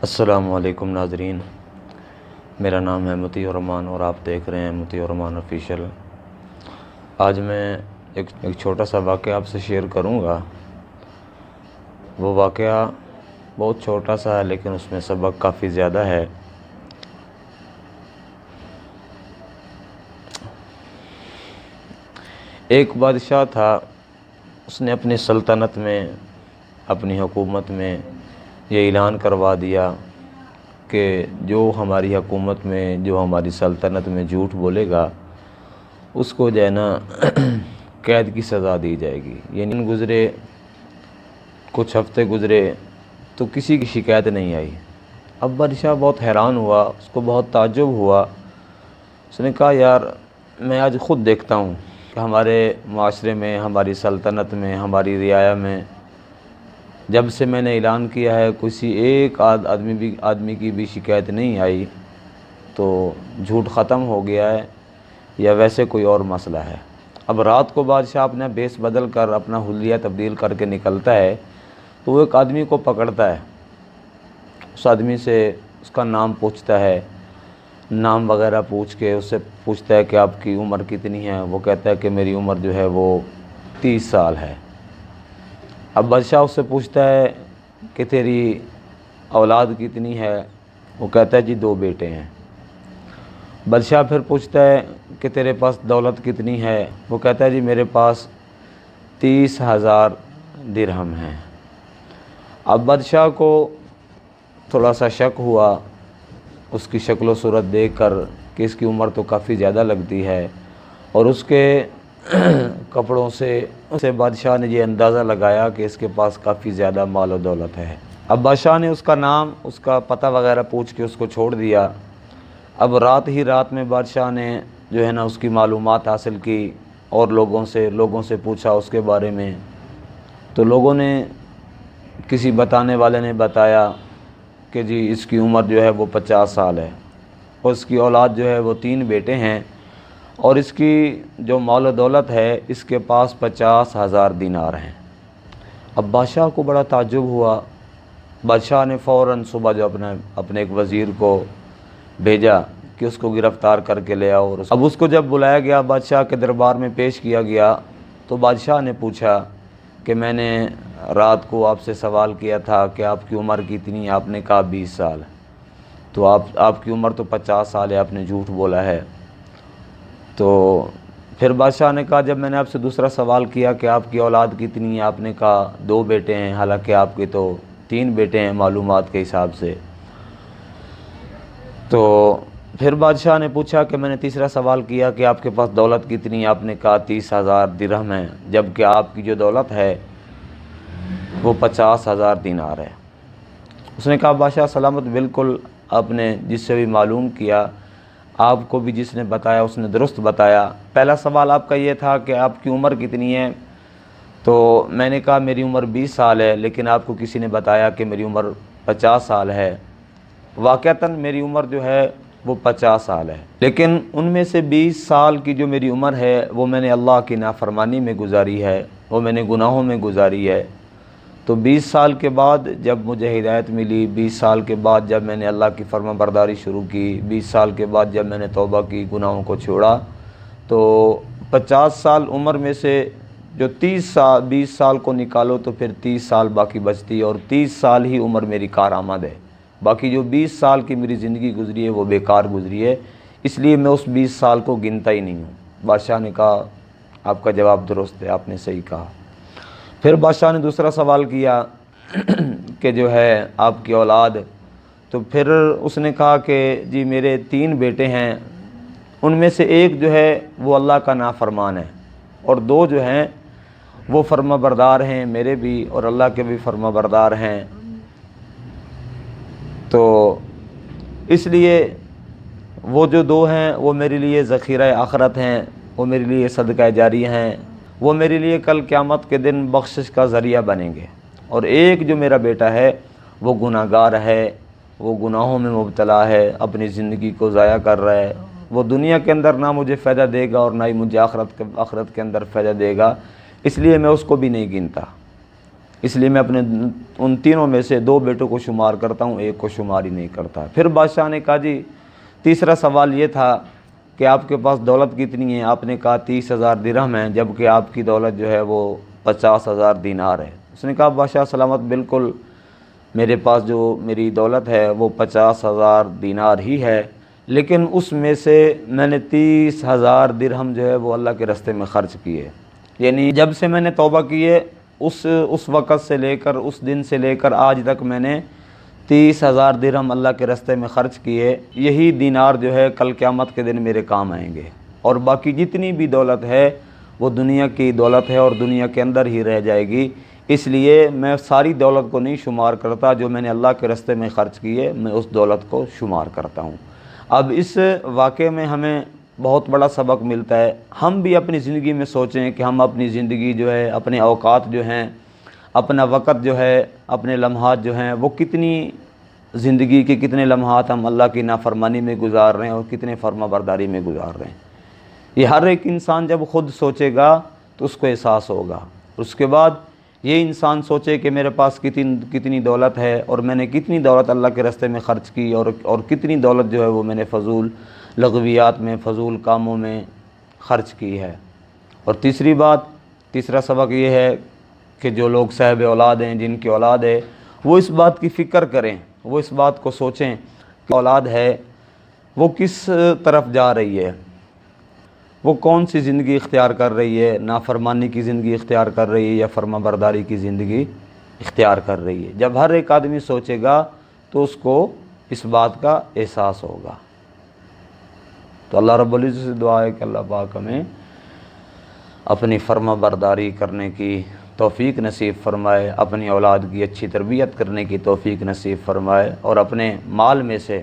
السلام علیکم ناظرین، میرا نام ہے مطیع الرحمان اور آپ دیکھ رہے ہیں مطیع الرحمان آفیشیل۔ آج میں ایک چھوٹا سا واقعہ آپ سے شیئر کروں گا۔ وہ واقعہ بہت چھوٹا سا ہے لیکن اس میں سبق کافی زیادہ ہے۔ ایک بادشاہ تھا، اس نے اپنی سلطنت میں، اپنی حکومت میں یہ اعلان کروا دیا کہ جو ہماری حکومت میں، جو ہماری سلطنت میں جھوٹ بولے گا اس کو جو ہے نا قید کی سزا دی جائے گی۔ یعنی کچھ ہفتے گزرے تو کسی کی شکایت نہیں آئی۔ اب بادشاہ بہت حیران ہوا، اس کو بہت تعجب ہوا۔ اس نے کہا یار میں آج خود دیکھتا ہوں کہ ہمارے معاشرے میں، ہماری سلطنت میں، ہماری رعایا میں جب سے میں نے اعلان کیا ہے کسی ایک آدمی کی بھی شکایت نہیں آئی، تو جھوٹ ختم ہو گیا ہے یا ویسے کوئی اور مسئلہ ہے۔ اب رات کو بادشاہ اپنا بیس بدل کر، اپنا حلیہ تبدیل کر کے نکلتا ہے تو وہ ایک آدمی کو پکڑتا ہے۔ اس آدمی سے اس کا نام پوچھتا ہے، نام وغیرہ پوچھ کے اس سے پوچھتا ہے کہ آپ کی عمر کتنی ہے۔ وہ کہتا ہے کہ میری عمر جو ہے وہ 30 سال ہے۔ اب بادشاہ اس سے پوچھتا ہے کہ تیری اولاد کتنی ہے؟ وہ کہتا ہے جی 2 بیٹے ہیں۔ بادشاہ پھر پوچھتا ہے کہ تیرے پاس دولت کتنی ہے؟ وہ کہتا ہے جی میرے پاس 30,000 درہم ہیں۔ اب بادشاہ کو تھوڑا سا شک ہوا اس کی شکل و صورت دیکھ کر کہ اس کی عمر تو کافی زیادہ لگتی ہے، اور اس کے کپڑوں سے بادشاہ نے یہ اندازہ لگایا کہ اس کے پاس کافی زیادہ مال و دولت ہے۔ اب بادشاہ نے اس کا نام، اس کا پتہ وغیرہ پوچھ کے اس کو چھوڑ دیا۔ اب رات میں بادشاہ نے جو ہے نا اس کی معلومات حاصل کی اور لوگوں سے پوچھا اس کے بارے میں، تو لوگوں نے، کسی بتانے والے نے بتایا کہ جی اس کی عمر جو ہے وہ 50 سال ہے، اور اس کی اولاد جو ہے وہ 3 بیٹے ہیں، اور اس کی جو مال و دولت ہے اس کے پاس 50,000 دینار ہیں۔ اب بادشاہ کو بڑا تعجب ہوا۔ بادشاہ نے فوراً صبح جو اپنے ایک وزیر کو بھیجا کہ اس کو گرفتار کر کے لے آؤ۔ اب اس کو جب بلایا گیا، بادشاہ کے دربار میں پیش کیا گیا، تو بادشاہ نے پوچھا کہ میں نے رات کو آپ سے سوال کیا تھا کہ آپ کی عمر کتنی ہے؟ آپ نے کہا 20 سال، تو آپ کی عمر تو 50 سال ہے، آپ نے جھوٹ بولا ہے۔ تو پھر بادشاہ نے کہا جب میں نے آپ سے دوسرا سوال کیا کہ آپ کی اولاد کتنی ہے؟ آپ نے کہا 2 بیٹے ہیں، حالانکہ آپ کے تو 3 بیٹے ہیں معلومات کے حساب سے۔ تو پھر بادشاہ نے پوچھا کہ میں نے تیسرا سوال کیا کہ آپ کے پاس دولت کتنی ہے؟ آپ نے کہا 30,000 درہم ہیں، جبکہ آپ کی جو دولت ہے وہ 50,000 دینار ہے۔ اس نے کہا بادشاہ سلامت، بالکل آپ نے جس سے بھی معلوم کیا، آپ کو بھی جس نے بتایا اس نے درست بتایا۔ پہلا سوال آپ کا یہ تھا کہ آپ کی عمر کتنی ہے، تو میں نے کہا میری عمر 20 سال ہے، لیکن آپ کو کسی نے بتایا کہ میری عمر 50 سال ہے۔ واقعتاً میری عمر جو ہے وہ 50 سال ہے، لیکن ان میں سے 20 سال کی جو میری عمر ہے وہ میں نے اللہ کی نافرمانی میں گزاری ہے، وہ میں نے گناہوں میں گزاری ہے۔ تو 20 سال کے بعد جب مجھے ہدایت ملی، 20 سال کے بعد جب میں نے اللہ کی فرما برداری شروع کی، 20 سال کے بعد جب میں نے توبہ کی، گناہوں کو چھوڑا، تو 50 سال عمر میں سے جو 20 سال کو نکالو تو پھر 30 سال باقی بچتی ہے، اور 30 سال ہی عمر میری کارآمد ہے۔ باقی جو 20 سال کی میری زندگی گزری ہے وہ بیکار گزری ہے، اس لیے میں اس 20 سال کو گنتا ہی نہیں ہوں۔ بادشاہ نے کہا آپ کا جواب درست ہے، آپ نے صحیح کہا۔ پھر بادشاہ نے دوسرا سوال کیا کہ جو ہے آپ کی اولاد، تو پھر اس نے کہا کہ جی میرے 3 بیٹے ہیں، ان میں سے ایک جو ہے وہ اللہ کا نافرمان ہے، اور 2 جو ہیں وہ فرما بردار ہیں، میرے بھی اور اللہ کے بھی فرما بردار ہیں۔ تو اس لیے وہ جو 2 ہیں وہ میرے لیے ذخیرہ آخرت ہیں، وہ میرے لیے صدقہ جاریہ ہیں، وہ میرے لیے کل قیامت کے دن بخشش کا ذریعہ بنیں گے۔ اور ایک جو میرا بیٹا ہے وہ گناہ گار ہے، وہ گناہوں میں مبتلا ہے، اپنی زندگی کو ضائع کر رہا ہے، وہ دنیا کے اندر نہ مجھے فائدہ دے گا اور نہ ہی مجھے آخرت کے اندر فائدہ دے گا، اس لیے میں اس کو بھی نہیں گنتا۔ اس لیے میں اپنے ان تینوں میں سے 2 بیٹوں کو شمار کرتا ہوں، ایک کو شمار ہی نہیں کرتا۔ پھر بادشاہ نے کہا جی تیسرا سوال یہ تھا کہ آپ کے پاس دولت کتنی ہے؟ آپ نے کہا 30,000 درہم ہیں، جبکہ آپ کی دولت جو ہے وہ 50,000 دینار ہے۔ اس نے کہا بادشاہ سلامت بالکل میرے پاس جو میری دولت ہے وہ 50,000 دینار ہی ہے، لیکن اس میں سے میں نے 30,000 درہم جو ہے وہ اللہ کے راستے میں خرچ کیے۔ یعنی جب سے میں نے توبہ کی ہے اس وقت سے لے کر اس دن سے لے کر آج تک میں نے 30,000 درہم اللہ کے راستے میں خرچ کیے۔ یہی دینار جو ہے کل قیامت کے دن میرے کام آئیں گے، اور باقی جتنی بھی دولت ہے وہ دنیا کی دولت ہے اور دنیا کے اندر ہی رہ جائے گی۔ اس لیے میں ساری دولت کو نہیں شمار کرتا، جو میں نے اللہ کے راستے میں خرچ کیے میں اس دولت کو شمار کرتا ہوں۔ اب اس واقعے میں ہمیں بہت بڑا سبق ملتا ہے۔ ہم بھی اپنی زندگی میں سوچیں کہ ہم اپنی زندگی جو ہے، اپنے اوقات جو ہیں، اپنا وقت جو ہے، اپنے لمحات جو ہیں، وہ کتنی زندگی کے کتنے لمحات ہم اللہ کی نافرمانی میں گزار رہے ہیں اور کتنے فرما برداری میں گزار رہے ہیں۔ یہ ہر ایک انسان جب خود سوچے گا تو اس کو احساس ہوگا۔ اس کے بعد یہ انسان سوچے کہ میرے پاس کتنی دولت ہے اور میں نے کتنی دولت اللہ کے راستے میں خرچ کی، اور کتنی دولت جو ہے وہ میں نے فضول لغویات میں، فضول کاموں میں خرچ کی ہے۔ اور تیسرا سبق یہ ہے کہ جو لوگ صاحب اولاد ہیں، جن کی اولاد ہے، وہ اس بات کی فکر کریں، وہ اس بات کو سوچیں کہ اولاد ہے وہ کس طرف جا رہی ہے، وہ کون سی زندگی اختیار کر رہی ہے، نافرمانی کی زندگی اختیار کر رہی ہے یا فرما برداری کی زندگی اختیار کر رہی ہے۔ جب ہر ایک آدمی سوچے گا تو اس کو اس بات کا احساس ہوگا۔ تو اللہ رب العزت سے دعا ہے کہ اللہ پاک ہمیں اپنی فرما برداری کرنے کی توفیق نصیب فرمائے، اپنی اولاد کی اچھی تربیت کرنے کی توفیق نصیب فرمائے، اور اپنے مال میں سے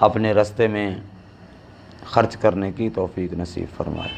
اپنے راستے میں خرچ کرنے کی توفیق نصیب فرمائے۔